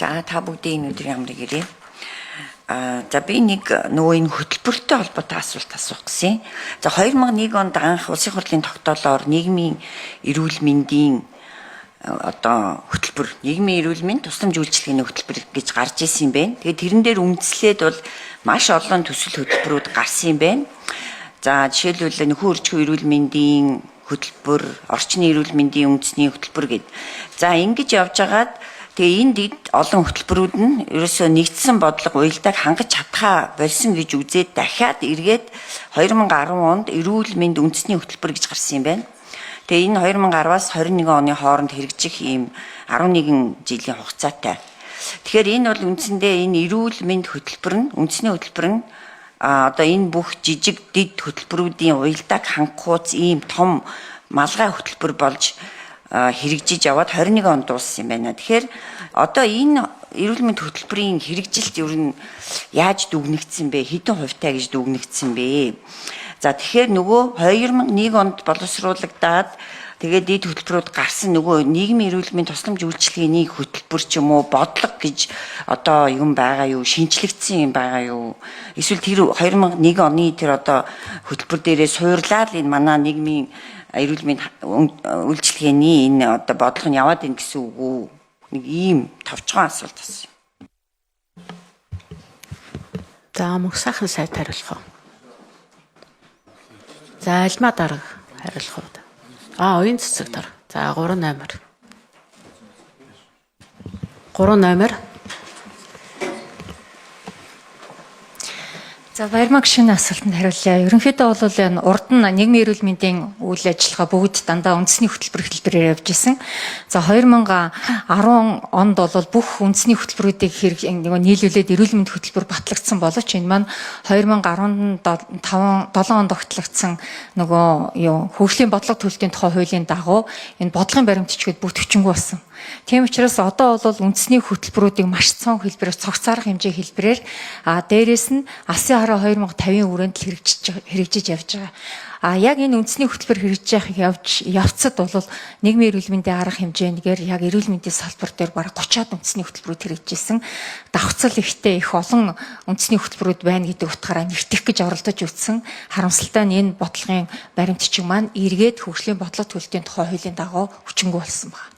За та бүгдийн өнөөдөр ямар гэрээ. За би нэг нөгөө энэ хөтөлбөртэй холбоотой асуулт асуух гэсэн. За 2001 онд анх улсын хурлын тогтоолоор нийгмийн эрүүл мэндийн одоо хөтөлбөр, нийгмийн эрүүл мэнд тусламж үйлчилгээний хөтөлбөр гэж гарч ирсэн юм байна. Тэгээд тэрэн дээр үндэслээд бол маш олон төсөл хөтөлбөрүүд гарсан юм байна. За жишээлбэл нөхөн өрчхөй эрүүл мэндийн хөтөлбөр, орчны эрүүл мэндийн үндэсний хөтөлбөр гэд. За ингэж явж байгаад тэгээ энэ дэд олон хөтөлбөрүүд нь ерөөсөө нэгдсэн бодлого уялдааг хангаж чадхаа болсон гэж үзээд дахиад эргээд 2010 онд эрүүл мэнд үндэсний хөтөлбөр гэж гарсан юм байна. Тэгээ энэ 2010-аас 21 оны хооронд хэрэгжих ийм 11 жилийн хугацаатай. Тэгэхээр энэ бол үндсэндээ энэ эрүүл мэнд хөтөлбөр нь үндэсний хөтөлбөр нь одоо энэ бүх жижиг дэд хөтөлбөрүүдийн уялдааг хангахууц ийм том малгай хөтөлбөр болж хэрэгжиж яваад 21 онд дууссан юм байна. Тэгэхээр одоо энэ эрүүл мэнд хөтөлбөрийн хэрэгжилт ер нь яаж дүгнэгдсэн бэ? Хэдэн хувьтай гэж дүгнэгдсэн бэ? За тэгэхээр нөгөө 2001 онд боловсруулагдаад тэгээд дэд хөтөлбөрүүд гарсан нөгөө нийгмийн эрүүл мэнд тусламж үйлчилгээний хөтөлбөр ч юм уу бодлого гэж одоо юм байгаа юу, шинжлэгдсэн юм байгаа юу? Эсвэл тэр 2001 оны тэр одоо хөтөлбөр дээрээ суурлаад энэ манай нийгмийн эрүүл мэнд үйлчилгээний энэ одоо бодлого нь яваад ийн гэсэн үг үү? Нэг ийм товчхон асуулт асууя. За мөнх сайхан сайд хариулах уу? За альма дарга хариулах уу? Уян цэцэг дарга. За 3 номер. 3 номер. За баярмаг шинэ асуултанд хариулъя. Ерөнхийдөө бол энэ урд нь нийгмийн эрүүл мэндийн үйл ажиллагаа бүгд дандаа үндэсний хөтөлбөр хэлбэрээр явж исэн. За 2010 онд бол бүх үндэсний хөтөлбөрүүдийг нийлүүлээд эрүүл мэнд хөтөлбөр батлагдсан боловч энэ маань 2017 онд огтлогдсон нөгөө хөгжлийн бодлого төлөлтийн тухай хуулийн дагуу энэ бодлогын баримтчгүүд бүгд хүчингүй болсон. Тийм учраас одоо бол үндэсний хөтөлбөрүүдийг маш цөөн хэлбэрээр цогцоорох хэмжээ хэлбэрээр дээрээс нь Алсын хараа 2050-ийн хүрээнд л хэрэгжиж явж байгаа. Яг энэ үндэсний хөтөлбөр хэрэгжиж явцад бол нийгмийн эрүүл мэндийн арга хэмжээгээр яг эрүүл мэндийн салбар дээр бараг 30-аад үндэсний хөтөлбөрүүд хэрэгжижсэн. Давхцал ихтэй их олон үндэсний хөтөлбөрүүд байна гэдэг утгаараа нэвтэх гэж оролдож үзсэн. Харамсалтай нь энэ бодлогын баримтчиг маань эргээд хөгжлийн бодлого төлөлтийн тухай хуулийн дагуу хүчингүй болсон байна.